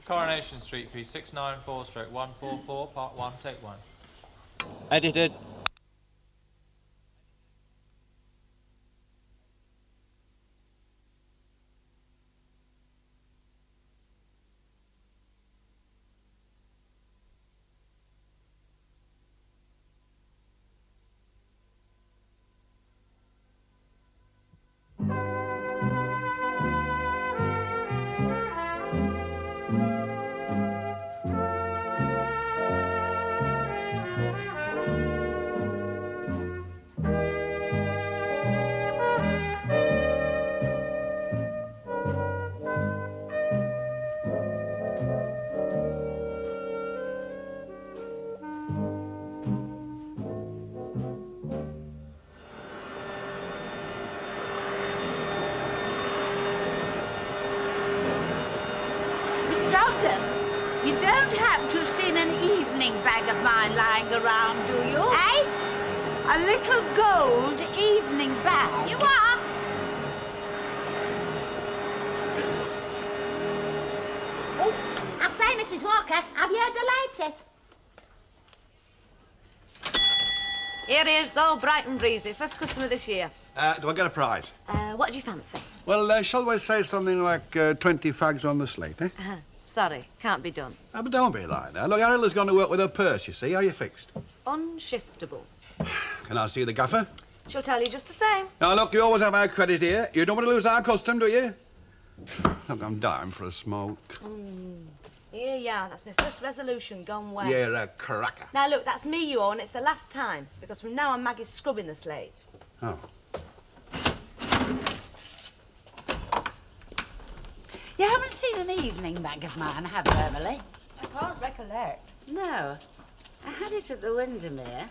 Coronation Street, P694/144, Part 1, Take 1. Edited. You don't happen to have seen an evening bag of mine lying around, do you? Eh? A little gold evening bag. You are? Oh, I say, Mrs. Walker, have you heard the latest? Here he is, all bright and breezy. First customer this year. Do I get a prize? What do you fancy? Well, shall we say something like 20 fags on the slate, eh? Sorry, can't be done. Oh, but don't be like that. Look, Arilla's gone to work with her purse, you see. How are you fixed? Unshiftable. Can I see the gaffer? She'll tell you just the same. Now, look, you always have our credit here. You don't want to lose our custom, do you? Look, I'm dying for a smoke. Here you are. That's my first resolution gone west. You're a cracker. Now, look, that's me you owe, and it's the last time, because from now on, Maggie's scrubbing the slate. Oh. You haven't seen an evening bag of mine, have you, Emily? I can't recollect. No. I had it at the Windermere.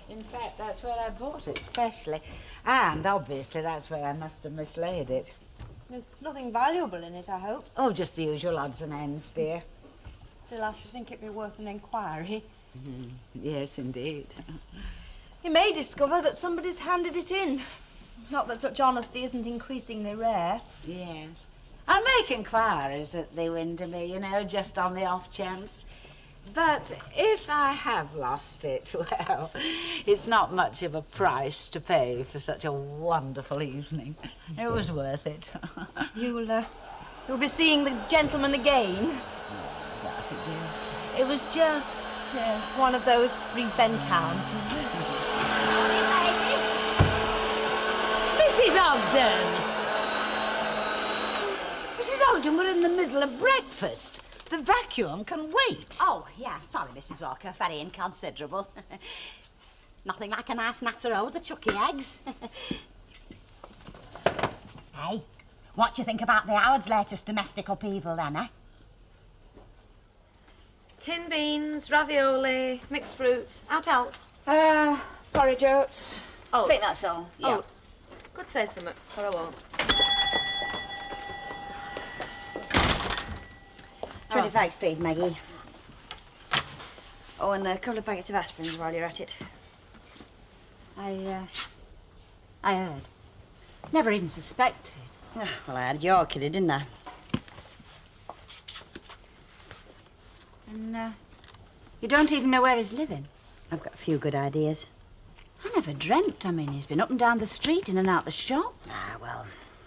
In fact, that's where I bought it, specially. And, obviously, that's where I must have mislaid it. There's nothing valuable in it, I hope. Oh, just the usual odds and ends, dear. Still, I should think it'd be worth an inquiry. Yes, indeed. You may discover that somebody's handed it in. Not that such honesty isn't increasingly rare. Yes. I'll make inquiries at the Windermere, you know, just on the off chance. But if I have lost it, well, it's not much of a price to pay for such a wonderful evening. It was worth it. You'll be seeing the gentleman again. Oh, doubt it, dear. It was just one of those brief encounters. Mrs. Ogden! Mrs. Ogden, we're in the middle of breakfast. The vacuum can wait. Oh, yeah, sorry, Mrs. Walker, very inconsiderable. Nothing like a nice natter with the chucky eggs. Hey, what do you think about the Howard's latest domestic upheaval, then, eh? Tin beans, ravioli, mixed fruit. Out else? Porridge oats. Oats. I think that's all. Yeah. Oats. Could say something, but I won't. 20 fags, please, Maggie. Oh, and a couple of packets of aspirins while you're at it. I heard. Never even suspected. Oh, well, I had your kiddie, didn't I? And, you don't even know where he's living? I've got a few good ideas. I never dreamt. I mean, he's been up and down the street, in and out the shop. Ah, well,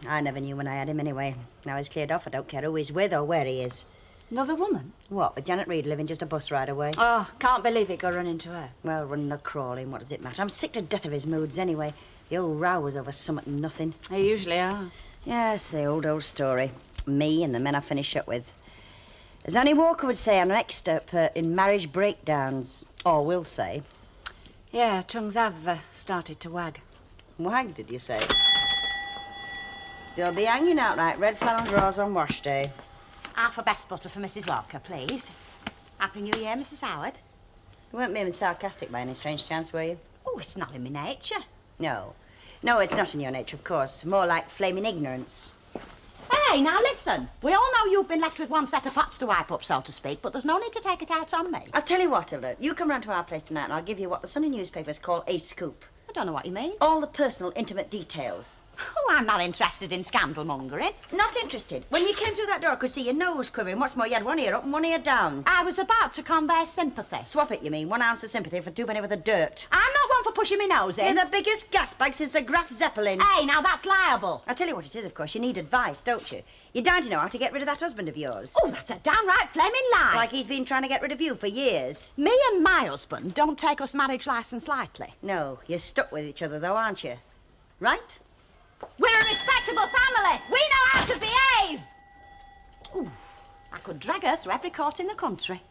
I never knew when I had him anyway. Now he's cleared off, I don't care who he's with or where he is. Another woman? What, with Janet Reid living just a bus ride away? Oh, can't believe it got run into her. Well, running or crawling, what does it matter? I'm sick to death of his moods anyway. The old row was over something nothing. They usually are. Yes, the old story. Me and the men I finish up with. As Annie Walker would say, I'm an expert in marriage breakdowns. Or will say. Yeah, tongues have started to wag. Wag, did you say? They'll be hanging out like red flannel drawers on wash day. Half a best butter for Mrs. Walker, please. Happy New Year, Mrs. Howard. You weren't being sarcastic by any strange chance, were you? Oh, it's not in my nature. No. No, it's not in your nature, of course. More like flaming ignorance. Hey, now listen. We all know you've been left with one set of pots to wipe up, so to speak, but there's no need to take it out on me. I'll tell you what, Hilda. You come round to our place tonight and I'll give you what the Sunday newspapers call a scoop. I don't know what you mean. All the personal, intimate details. Oh, I'm not interested in scandal mongering. Not interested. When you came through that door, I could see your nose quivering. What's more, you had one ear up and one ear down. I was about to convey sympathy. Swap it, you mean? 1 ounce of sympathy for 2 penny worth of dirt. I'm not one for pushing my nose in. You're the biggest gas bag since the Graf Zeppelin. Hey, now that's liable. I'll tell you what it is, of course. You need advice, don't you? You're dying to know how to get rid of that husband of yours. Oh, that's a downright flaming lie. Like he's been trying to get rid of you for years. Me and my husband don't take us marriage licence lightly. No, you're stuck with each other, though, aren't you? Right? We're a respectable family. We know how to behave. Ooh, I could drag her through every court in the country.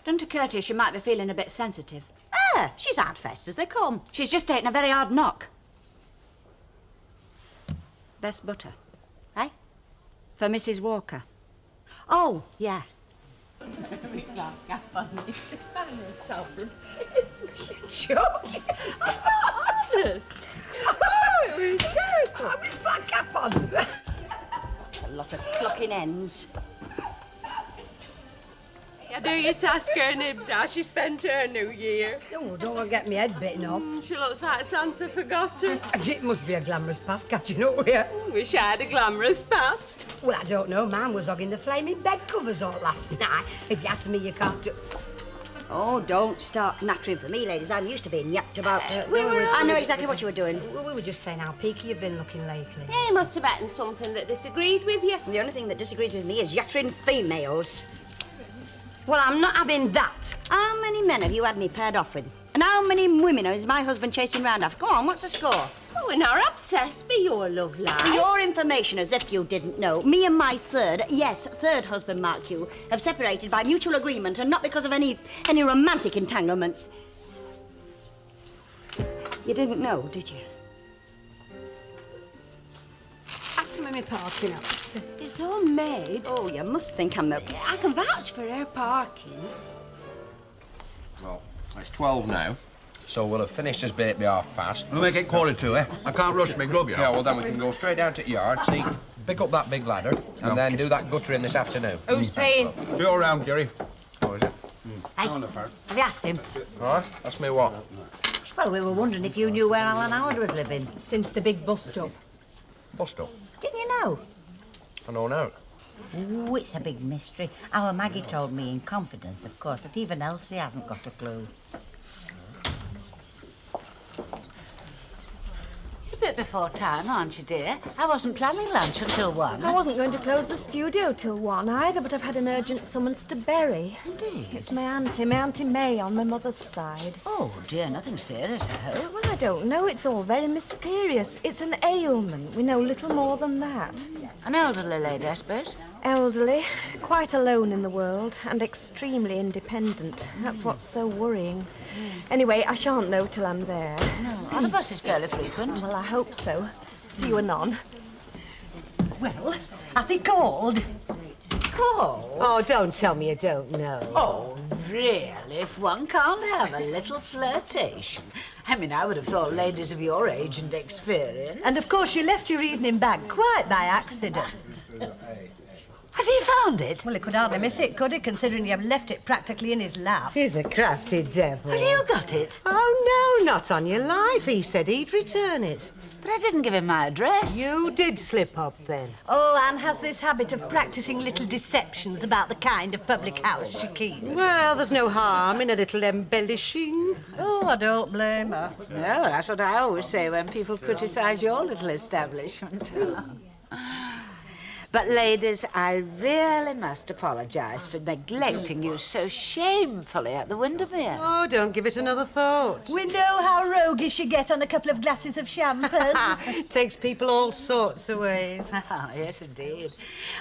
Don't occur to you she might be feeling a bit sensitive. Ah, she's hard-faced as they come. She's just taken a very hard knock. Best butter. Eh? For Mrs. Walker. Oh, yeah. Joking? I'm not honest. Oh, it was hysterical. I mean, fuck up on them. A lot of clucking ends. I dare you to ask her, Nibs, how she spent her New Year. Oh, don't want to get my head bitten off. She looks like Santa forgot her. It must be a glamorous past catching up with her. Wish I had a glamorous past. Well, I don't know. Mine was hogging the flaming bed covers all last night. If you ask me, you can't do... Oh, don't start nattering for me, ladies. I'm used to being yapped about. I I know exactly what you were doing. We were just saying how peaky you've been looking lately. Yeah, you must have eaten something that disagreed with you. The only thing that disagrees with me is yattering females. Well, I'm not having that. How many men have you had me paired off with? And how many women is my husband chasing round after? Go on, what's the score? Oh, we're not obsessed by your love life. For your information, as if you didn't know, me and my third husband, mark you, have separated by mutual agreement and not because of any romantic entanglements. You didn't know, did you? Ask me my parking house. It's all made. Oh, you must think I'm the... I can vouch for her parking. Well, it's 12 now, so we'll have finished this bait by 2:30. We'll make it 1:45, eh? I can't rush my grub, you know. Yeah, well, then we can go straight down to the yard, see, pick up that big ladder, and then do that guttering this afternoon. Who's paying? See you around, Jerry. Oh, is it? Hey, have you asked him? All right, ask me what? Well, we were wondering if you knew where Alan Howard was living. Since the big bus stop. Bus stop. Didn't you know? I know now. Ooh, it's a big mystery. Our Maggie told me in confidence, of course, but even Elsie hasn't got a clue. A bit before time, aren't you, dear? I wasn't planning lunch until 1. I wasn't going to close the studio till 1 either, but I've had an urgent summons to bury. Indeed. It's my Auntie May on my mother's side. Oh, dear, nothing serious, I hope. Well, I don't know. It's all very mysterious. It's an ailment. We know little more than that. An elderly lady, I suppose. Elderly, quite alone in the world, and extremely independent. That's what's so worrying. Anyway, I shan't know till I'm there. No, on the bus is fairly frequent. Well, I hope so. See you anon. Well, has he called? Called? Oh, don't tell me you don't know. Oh, really? If one can't have a little flirtation. I mean, I would have thought ladies of your age and experience. And of course you left your evening bag quite by accident. Has he found it? Well, he could hardly miss it, could he, considering you have left it practically in his lap? He's a crafty devil. Have you got it? Oh, no, not on your life. He said he'd return it. But I didn't give him my address. You did slip up then. Oh, Anne has this habit of practising little deceptions about the kind of public house she keeps. Well, there's no harm in a little embellishing. Oh, I don't blame her. No, that's what I always say when people criticise your little establishment. But, ladies, I really must apologise for neglecting you so shamefully at the Windermere. Oh, don't give it another thought. We know how roguish you get on a couple of glasses of champagne. Takes people all sorts of ways. Oh, yes, indeed.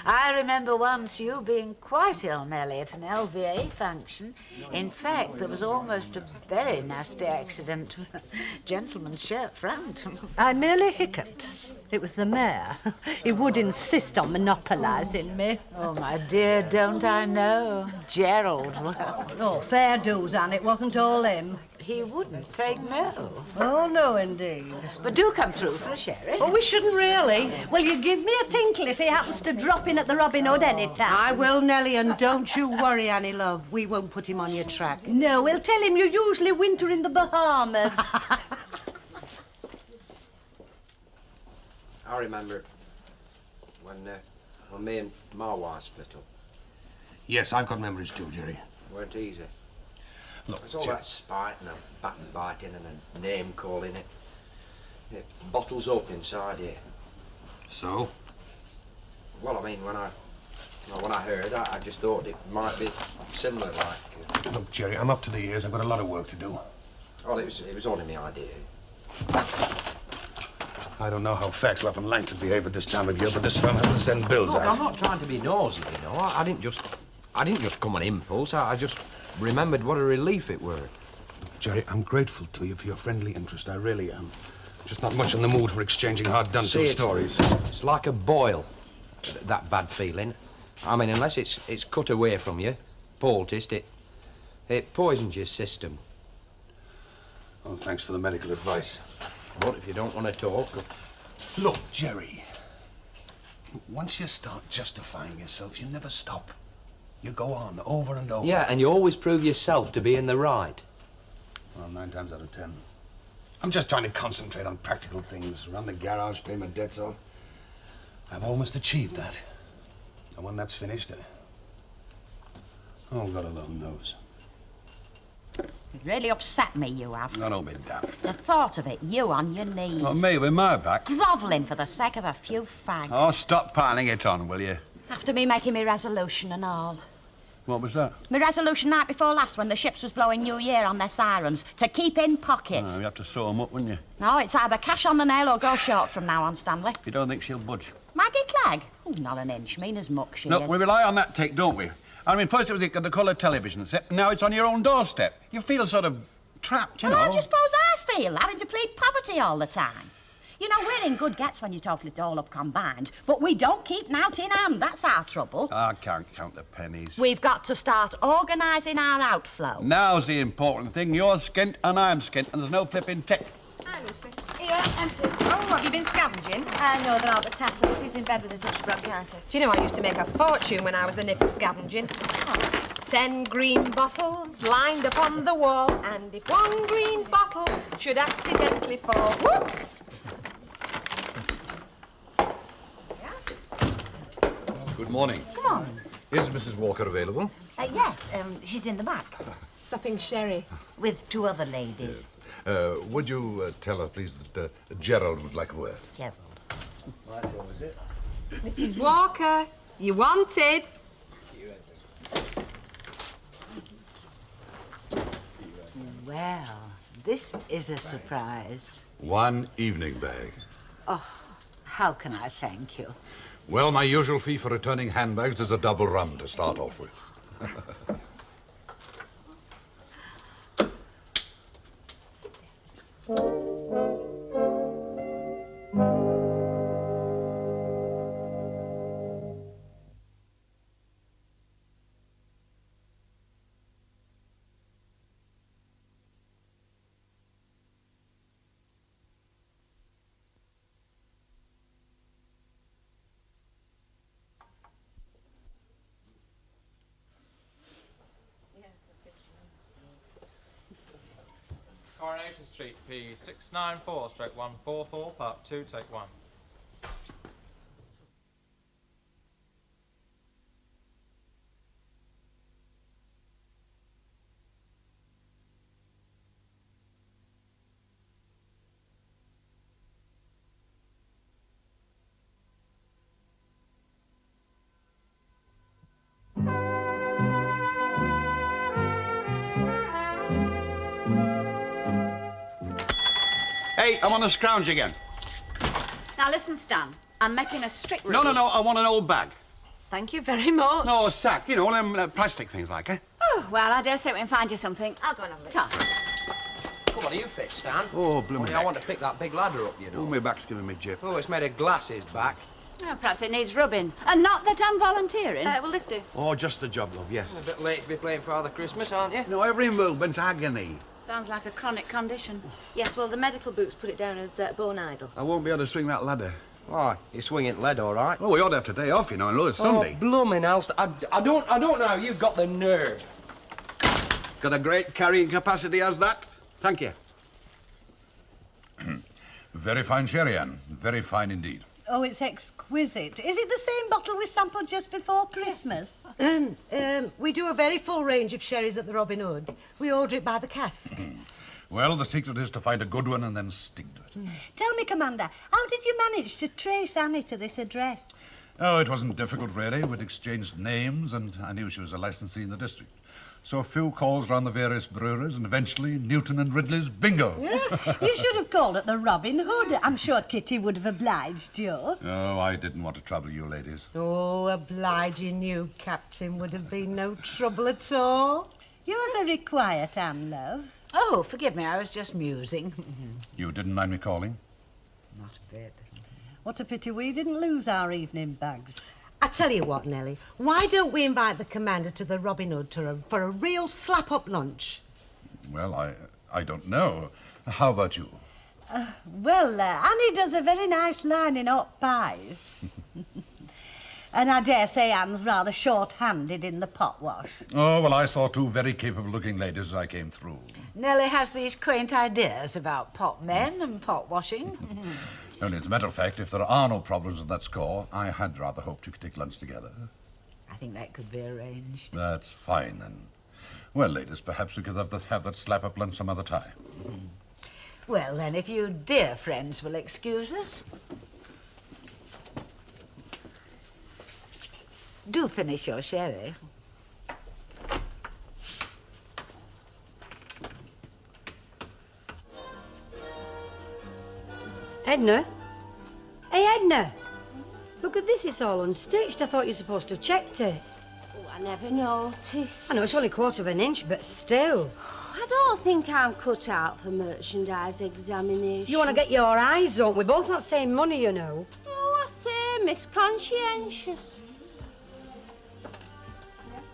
I remember once you being quite ill, Nellie, at an LVA function. In fact, there was almost a very nasty accident with a gentleman's shirt front. I merely hiccuped. It was the mayor. He would insist on monopolising me. Oh, my dear, don't I know? Gerald, well, Oh, fair dues, Anne. It wasn't all him. he wouldn't take no. Oh, no, indeed. But do come through for a sherry. Oh, we shouldn't really. Well, you give me a tinkle if he happens to drop in at the Robin Hood any time. I will, Nellie, and don't you worry, Annie, love. We won't put him on your track. No, we'll tell him you usually winter in the Bahamas. I remember when me and my wife split up. Yes, I've got memories too, Jerry. Weren't easy. Look, There's all Jerry. that spite and backbiting and a name calling it. It bottles up inside here. So? Well, I mean, when I heard, I just thought it might be similar, like. Look, Jerry, I'm up to the ears. I've got a lot of work to do. Well, it was only my idea. I don't know how Fairclough and Langton behave at this time of year, but this firm has to send bills Look, out. I'm not trying to be nosy, you know. I didn't just come on impulse. I just remembered what a relief it were. Jerry, I'm grateful to you for your friendly interest. I really am. Just not much in the mood for exchanging hard-done-to stories. It's like a boil, that bad feeling. I mean, unless it's cut away from you, poulticed, it poisons your system. Oh, thanks for the medical advice. But if you don't want to talk... Look, Jerry, once you start justifying yourself, you never stop. You go on, over and over. Yeah, and you always prove yourself to be in the right. Well, 9 times out of 10. I'm just trying to concentrate on practical things. Run the garage, pay my debts off. I've almost achieved that. And when that's finished, oh, God alone knows. It really upset me, you have. No, don't be daft. The thought of it, you on your knees. Well, me with my back. Grovelling for the sake of a few fags. Oh, stop piling it on, will you? After me making me resolution and all. What was that? My resolution night before last when the ships was blowing New Year on their sirens to keep in pockets. Oh, you have to sew 'em up, wouldn't you? No, it's either cash on the nail or go short from now on, Stanley. You don't think she'll budge? Maggie Clegg? Oh, not an inch. Mean as muck she No, is. we rely on that take, don't we? I mean, first it was the colour television set, now it's on your own doorstep. You feel sort of trapped, you know. Well, how do you suppose I feel, having to plead poverty all the time? You know, we're in good gets when you total it all up combined, but we don't keep nought in hand. That's our trouble. I can't count the pennies. We've got to start organising our outflow. Now's the important thing. You're skint and I'm skint, and there's no flipping tick. Hi, Lucy. Here, empties. Oh, have you been scavenging? No, they're not, but Tattles. He's in bed with a touch of bronchitis. Do you know, I used to make a fortune when I was a nickel scavenging. 10 green bottles lined up on the wall, and if one green bottle should accidentally fall, whoops! Good morning. Come on. Is Mrs. Walker available? Yes, she's in the back. Supping sherry. With 2 other ladies. Would you tell her, please, that Gerald would like a word? Gerald. Right, what was it? Mrs. Walker, you wanted. Well, this is a surprise. One evening bag. Oh, how can I thank you? Well, my usual fee for returning handbags is a double rum to start off with. Coronation Street, P694/144, Part 2, Take 1. Hey, I'm on the scrounge again. Now listen, Stan. I'm making a strict rule. No, I want an old bag. Thank you very much. No, a sack, you know, one of them plastic things like, eh? Oh, well, I dare say we can find you something. I'll go and have a look. Come on, are you fit, Stan? Oh, blooming I want to pick that big ladder up, you know. Oh, my back's giving me jip. Oh, it's made of glass, his back. Oh, perhaps it needs rubbing. And not that I'm volunteering. Will this do? Oh, just the job, love, yes. A bit late to be playing Father Christmas, aren't you? No, every movement's agony. Sounds like a chronic condition. Yes, well, the medical books put it down as bone idle. I won't be able to swing that ladder. Why? You're swinging lead, all right. Oh, we ought to have today off, you know, and it's Sunday. Oh, blooming hell. I don't know how you've got the nerve. Got a great carrying capacity as that. Thank you. Very fine sherry, Anne. Very fine indeed. Oh, it's exquisite. Is it the same bottle we sampled just before Christmas? We do a very full range of sherries at the Robin Hood. We order it by the cask. Well, the secret is to find a good one and then stick to it. Tell me, Commander, how did you manage to trace Annie to this address? Oh, it wasn't difficult, really. We'd exchanged names, and I knew she was a licensee in the district. So a few calls round the various breweries, and eventually Newton and Ridley's bingo. You should have called at the Robin Hood. I'm sure Kitty would have obliged you. Oh, I didn't want to trouble you ladies. Oh, obliging you, Captain, would have been no trouble at all. You're very quiet, Anne, love. Oh, forgive me, I was just musing. You didn't mind me calling? Not a bit. What a pity we didn't lose our evening bags. I tell you what, Nellie, why don't we invite the Commander to the Robin Hood for a real slap-up lunch? Well, I don't know. How about you? Well, Annie does a very nice line in hot pies. And I dare say Anne's rather short-handed in the pot wash. Oh, well, I saw two very capable-looking ladies as I came through. Nellie has these quaint ideas about pot men and pot washing. Only as a matter of fact, if there are no problems on that score, I had rather hoped you could take lunch together. I think that could be arranged. That's fine, then. Well, ladies, perhaps we could have that slap-up lunch some other time. Well, then, if you dear friends will excuse us. Do finish your sherry. Edna? Hey, Edna! Look at this, it's all unstitched. I thought you were supposed to have checked it. Oh, I never noticed. I know it's only 1/4 of an inch, but still. I don't think I'm cut out for merchandise examination. You want to get your eyes on? We're both not saying money, you know. Oh, I say, Miss Conscientious.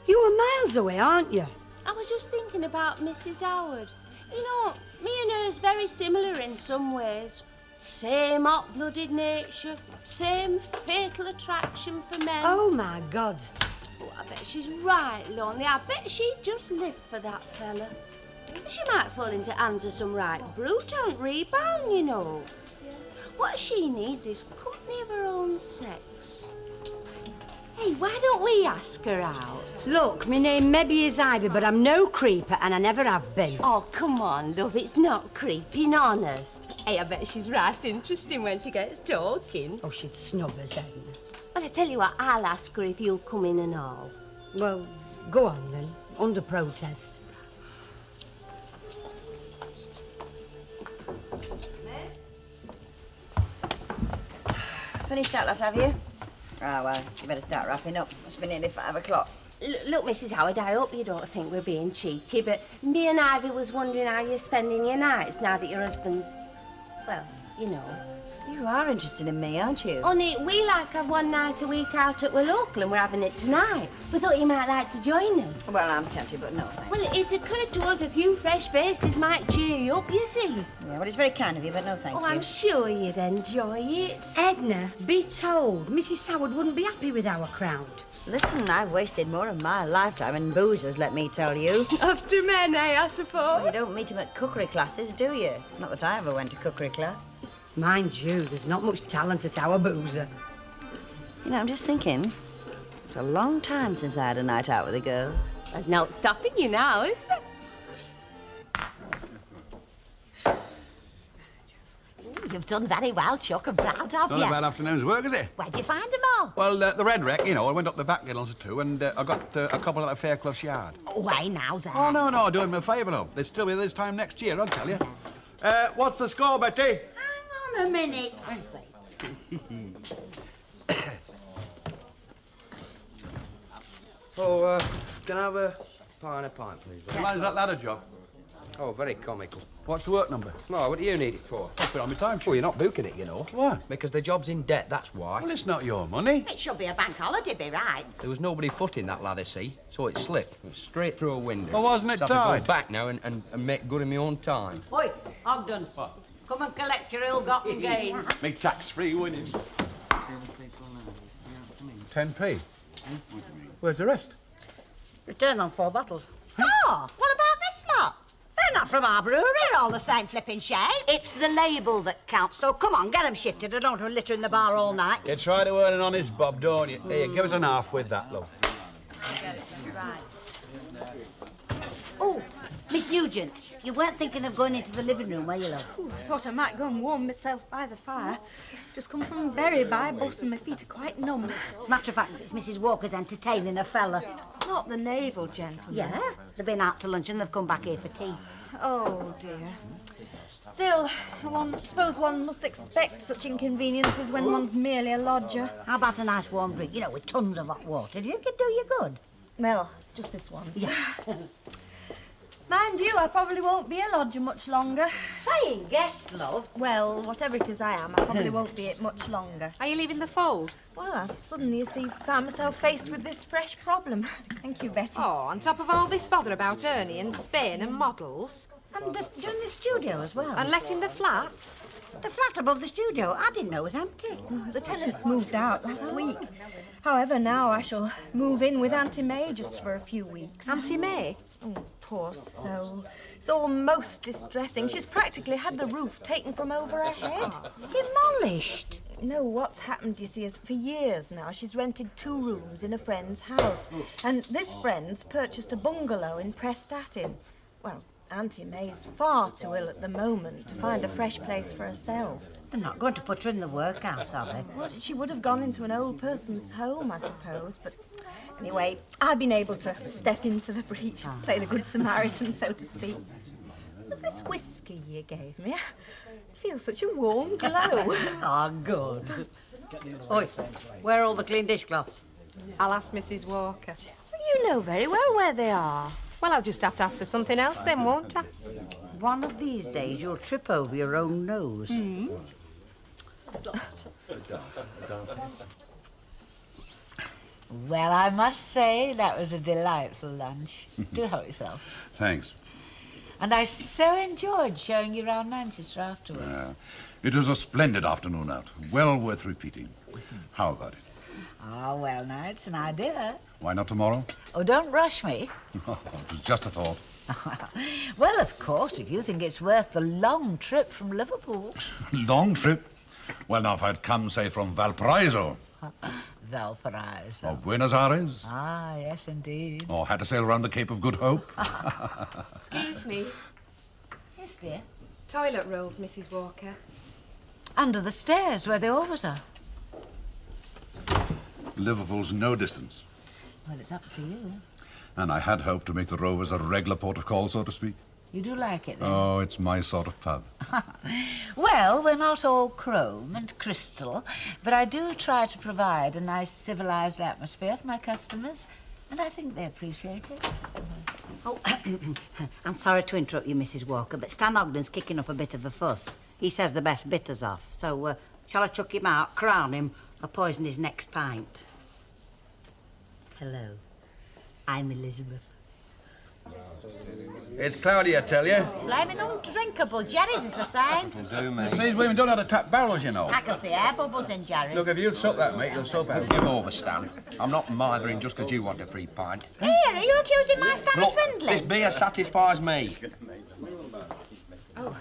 You were miles away, aren't you? I was just thinking about Mrs. Howard. You know, me and her's very similar in some ways. Same hot-blooded nature, same fatal attraction for men. Oh, my God. Oh, I bet she's right lonely. I bet she'd just live for that fella. She might fall into hands of some right brute on rebound, you know. What she needs is company of her own sex. Hey, why don't we ask her out? Look, my name maybe is Ivy, but I'm no creeper, and I never have been. Oh, come on, love, it's not creepy, in honest. Hey, I bet she's right interesting when she gets talking. Oh, she'd snub us, Edna. Well, I tell you what, I'll ask her if you'll come in and all. Well, go on then, under protest. Finished that lot, have you? Ah, well, you better start wrapping up. Must be nearly 5 o'clock. Look, Mrs. Howard, I hope you don't think we're being cheeky, but me and Ivy was wondering how you're spending your nights now that your husband's, well, you know. You are interested in me, aren't you? Only we have one night a week out at our local and we're having it tonight. We thought you might like to join us. Well, I'm tempted, but no thanks. Well, it occurred to us a few fresh faces might cheer you up, you see. Yeah, well, it's very kind of you, but no thank you. I'm sure you'd enjoy it. Edna, be told, Mrs. Howard wouldn't be happy with our crowd. Listen, I've wasted more of my lifetime in boozers, let me tell you. After men, I suppose? Well, you don't meet them at cookery classes, do you? Not that I ever went to cookery class. Mind you, there's not much talent at our boozer. You know, I'm just thinking, it's a long time since I had a night out with the girls. There's no stopping you now, is there? You've done very well, Chuck. I'm proud of you. Not a bad afternoon's work, is it? Where'd you find them all? Well, the Red Wreck, you know, I went up the back Gillons or two, and I got a couple out of Fairclough's yard. Away now, then. Oh, no, do him a favour, love. They'll still be this time next year, I'll tell you. What's the score, Betty? Hang on a minute. Oh, can I have a pie and a pint, please? How long is that ladder job? Oh, very comical. What's the work number? No, what do you need it for? I'll put it on my time sheet. Well, you're not booking it, you know. Why? Because the job's in debt, that's why. Well, it's not your money. It should be a bank holiday, be right. There was nobody footing that ladder, see? So it slipped. It was straight through a window. Well, wasn't it so I have to tied? go back now and make good in my own time. Oi, Ogden. What? Come and collect your ill-gotten gains. Me tax-free winnings. 10p. Where's the rest? Return on 4 bottles. Oh, what about this lot? They're not from our brewery. They're all the same flipping shape. It's the label that counts, so come on, get them shifted. I don't want to litter in the bar all night. You try to earn an honest bob, don't you? Here, give us an half with that, love. Oh, Miss Nugent, you weren't thinking of going into the living room, were you, love? Ooh, I thought I might go and warm myself by the fire. Just come from Bury by bus and my feet are quite numb. As a matter of fact, it's Mrs. Walker's entertaining a fella. Not the naval gentleman. Yeah, they've been out to lunch and they've come back here for tea. Oh, dear. Still, suppose one must expect such inconveniences when one's merely a lodger. How about a nice warm drink, you know, with tons of hot water? Do you think it'd do you good? Well, just this once. Yeah. Mind you, I probably won't be a lodger much longer. Paying guest, love. Well, whatever it is I am, I probably won't be it much longer. Are you leaving the fold? Well, I've suddenly, you see, found myself faced with this fresh problem. Thank you, Betty. Oh, on top of all this bother about Ernie and Spain and models. And doing the studio as well. And letting the flat. The flat above the studio, I didn't know was empty. The tenants moved out last week. However, now I shall move in with Auntie May just for a few weeks. Auntie May? Oh, poor soul. It's all most distressing. She's practically had the roof taken from over her head. Demolished? No, what's happened, you see, is for years now she's rented 2 rooms in a friend's house. And this friend's purchased a bungalow in Prestatyn. Well, Auntie May's far too ill at the moment to find a fresh place for herself. They're not going to put her in the workhouse, are they? Well, she would have gone into an old person's home, I suppose, but anyway, I've been able to step into the breach and play the good Samaritan, so to speak. Was this whiskey you gave me? I feel such a warm glow. Ah, good. Oi, where are all the clean dishcloths? I'll ask Mrs. Walker. You know very well where they are. Well, I'll just have to ask for something else then, won't I? One of these days you'll trip over your own nose. Well, I must say that was a delightful lunch. Do help yourself. Thanks. And I so enjoyed showing you around Manchester afterwards. It was a splendid afternoon out. Well worth repeating. How about it? Ah, well, now, it's an idea. Why not tomorrow? Oh, don't rush me. It was just a thought. Well, of course, if you think it's worth the long trip from Liverpool. Long trip? Well, now, if I'd come, say, from Valparaiso. Valparaiso. Or Buenos Aires. Ah, yes, indeed. Or had to sail around the Cape of Good Hope. Excuse me. Yes, dear. Toilet rolls, Mrs. Walker. Under the stairs, where they always are. Liverpool's no distance. Well, it's up to you. And I had hoped to make the Rovers a regular port of call, so to speak. You do like it, then? Oh, it's my sort of pub. Well, we're not all chrome and crystal, but I do try to provide a nice civilised atmosphere for my customers, and I think they appreciate it. Oh, I'm sorry to interrupt you, Mrs. Walker, but Stan Ogden's kicking up a bit of a fuss. He says the best bitter's off, so shall I chuck him out, crown him, or poison his next pint? Hello, I'm Elizabeth. It's cloudy, I tell you. Blaming undrinkable. Jerry's is the same. These women don't know how to tap barrels, you know. I can see air bubbles in Jerry's. Look, if you'll suck that, mate, you'll soap out. Give over, Stan. I'm not mithering just because you want a free pint. Here, are you accusing my Stan of Look, swindling? this beer satisfies me. Oh.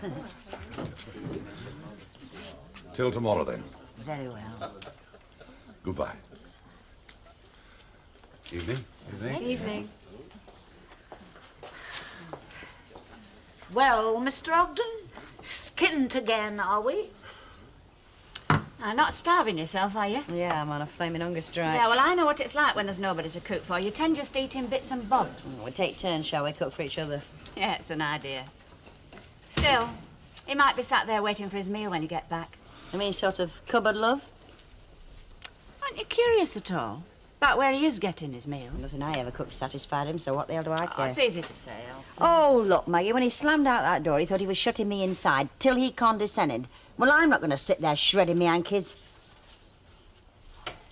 Till tomorrow, then. Very well. Goodbye. Evening. Evening. Well, Mr. Ogden, skint again, are we? Not starving yourself, are you? Yeah, I'm on a flaming hunger strike. Yeah, well, I know what it's like when there's nobody to cook for. You tend just eating bits and bobs. We take turns, shall we, cook for each other? Yeah, it's an idea. Still, he might be sat there waiting for his meal when you get back. You mean sort of cupboard love? Aren't you curious at all about where he is getting his meals? Nothing I ever cooked satisfied him, so what the hell do I care? Oh, it's easy to say, Elsie. Oh, look, Maggie, when he slammed out that door, he thought he was shutting me inside till he condescended. Well, I'm not going to sit there shredding me hankies.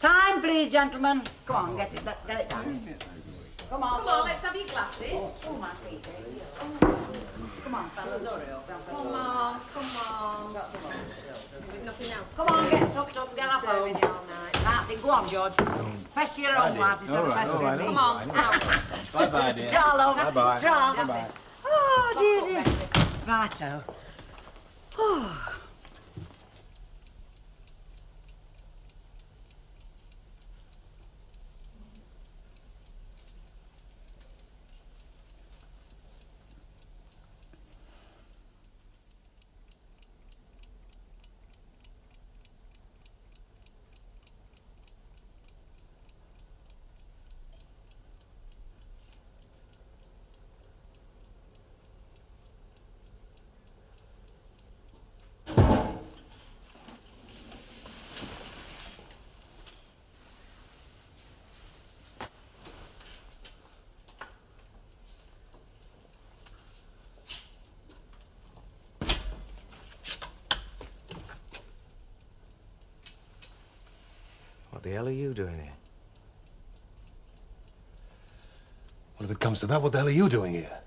Time, please, gentlemen. Come on, get it done. Come on. Come on, let's have your glasses. Oh, my feet. Come on, fellas, hurry up. Come on. Nothing else. Come on, get sucked up and get up home. Serving you all night. That's it. Go on, George. Fest to your own heart instead of fest to me. Come on, out. Bye-bye, dear. Ciao, love. Bye-bye. Ciao. Bye-bye. Oh, dear. Righto. Oh. What the hell are you doing here? Well, if it comes to that, what the hell are you doing here?